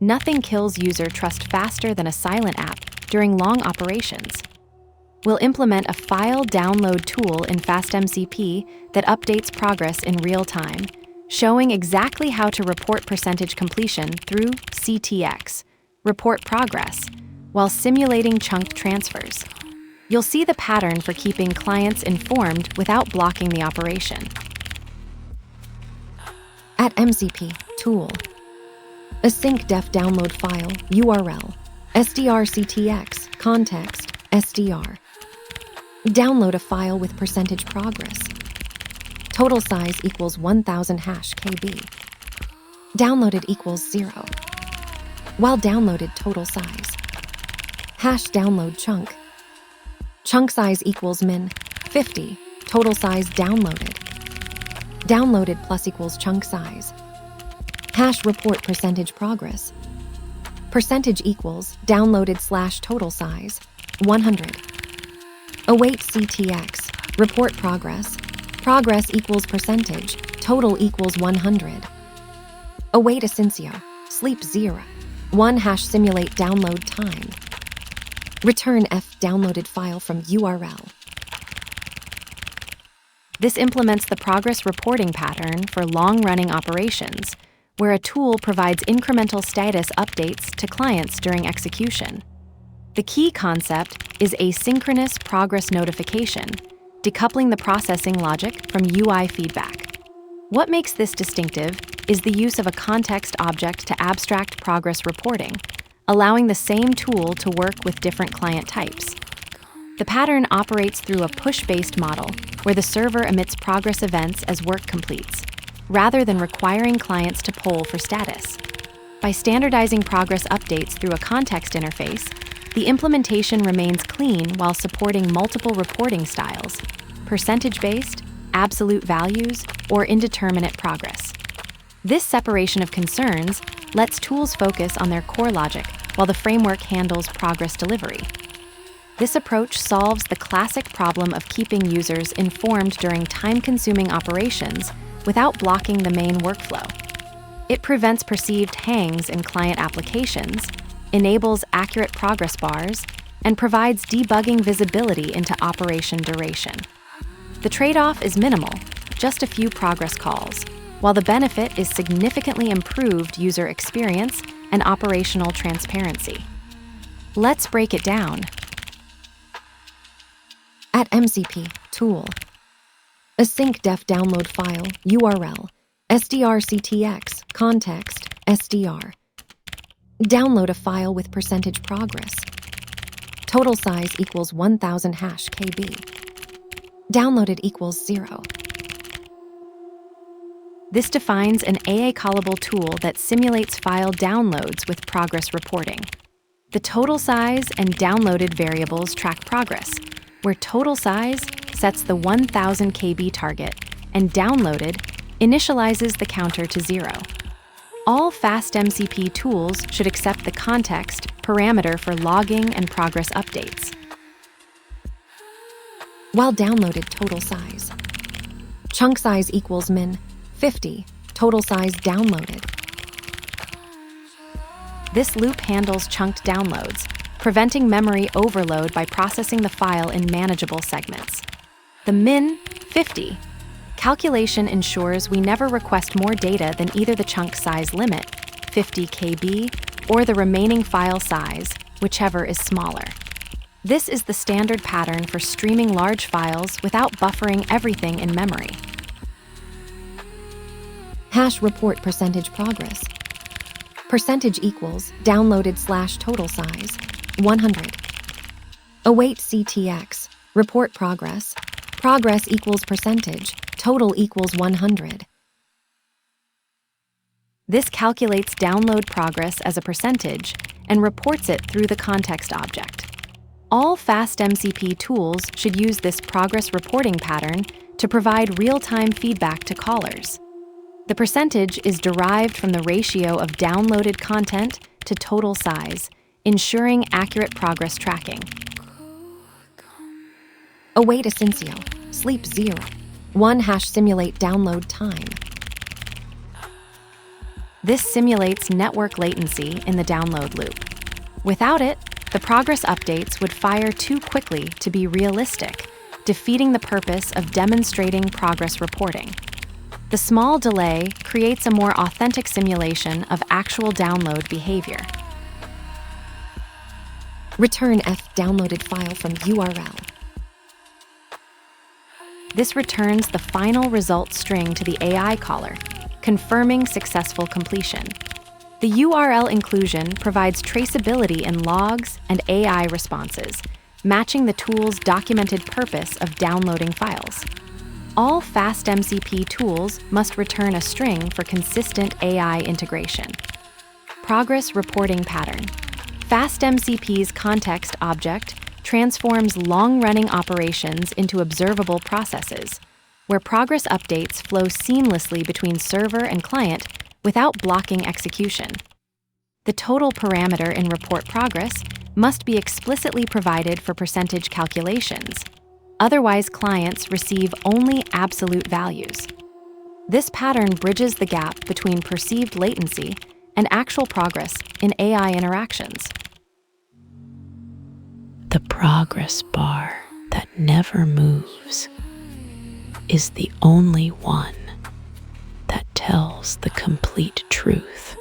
Nothing kills user trust faster than a silent app during long operations. We'll implement a file download tool in FastMCP that updates progress in real time, showing exactly how to report percentage completion through CTX, report progress, while simulating chunked transfers. You'll see the pattern for keeping clients informed without blocking the operation. At MCP, tool. Async def download file, URL, SDR/CTX, context, SDR. Download a file with percentage progress. Total size equals 1000 #KB. Downloaded equals 0. While downloaded total size. Hash download chunk. Chunk size equals min 50. Total size downloaded. Downloaded plus equals chunk size. Hash report percentage progress. Percentage equals downloaded / total size 100. Await CTX. Report progress. Progress equals percentage. Total equals 100. Await Asyncio. Sleep 0. 1 # simulate download time. Return F downloaded file from URL. This implements the progress reporting pattern for long-running operations, where a tool provides incremental status updates to clients during execution. The key concept is asynchronous progress notification, decoupling the processing logic from UI feedback. What makes this distinctive is the use of a context object to abstract progress reporting, allowing the same tool to work with different client types. The pattern operates through a push-based model, where the server emits progress events as work completes, rather than requiring clients to poll for status. By standardizing progress updates through a context interface, the implementation remains clean while supporting multiple reporting styles: percentage-based, absolute values, or indeterminate progress. This separation of concerns lets tools focus on their core logic while the framework handles progress delivery. This approach solves the classic problem of keeping users informed during time-consuming operations without blocking the main workflow. It prevents perceived hangs in client applications, enables accurate progress bars, and provides debugging visibility into operation duration. The trade-off is minimal, just a few progress calls, while the benefit is significantly improved user experience and operational transparency. Let's break it down. At MCP, tool. Async def download file, URL, SDR/CTX, context, SDR. Download a file with percentage progress. Total size equals 1000 #KB. Downloaded equals 0. This defines an AA callable tool that simulates file downloads with progress reporting. The total size and downloaded variables track progress, where total size sets the 1000 KB target and downloaded initializes the counter to 0. All FastMCP tools should accept the context parameter for logging and progress updates. While downloaded total size. Chunk size equals min 50. Total size downloaded. This loop handles chunked downloads, preventing memory overload by processing the file in manageable segments. The min 50 calculation ensures we never request more data than either the chunk size limit, 50 KB, or the remaining file size, whichever is smaller. This is the standard pattern for streaming large files without buffering everything in memory. Hash report percentage progress. Percentage equals downloaded / total size 100. Await CTX. Report progress. Progress equals percentage. Total equals 100. This calculates download progress as a percentage and reports it through the context object. All FastMCP tools should use this progress reporting pattern to provide real-time feedback to callers. The percentage is derived from the ratio of downloaded content to total size, ensuring accurate progress tracking. Await Asyncio. Sleep 0. 1 # simulate download time. This simulates network latency in the download loop. Without it, the progress updates would fire too quickly to be realistic, defeating the purpose of demonstrating progress reporting. The small delay creates a more authentic simulation of actual download behavior. Return F downloaded file from URL. This returns the final result string to the AI caller, confirming successful completion. The URL inclusion provides traceability in logs and AI responses, matching the tool's documented purpose of downloading files. All FastMCP tools must return a string for consistent AI integration. Progress reporting pattern. FastMCP's context object transforms long-running operations into observable processes, where progress updates flow seamlessly between server and client without blocking execution. The total parameter in report progress must be explicitly provided for percentage calculations. Otherwise, clients receive only absolute values. This pattern bridges the gap between perceived latency and actual progress in AI interactions. The progress bar that never moves is the only one that tells the complete truth.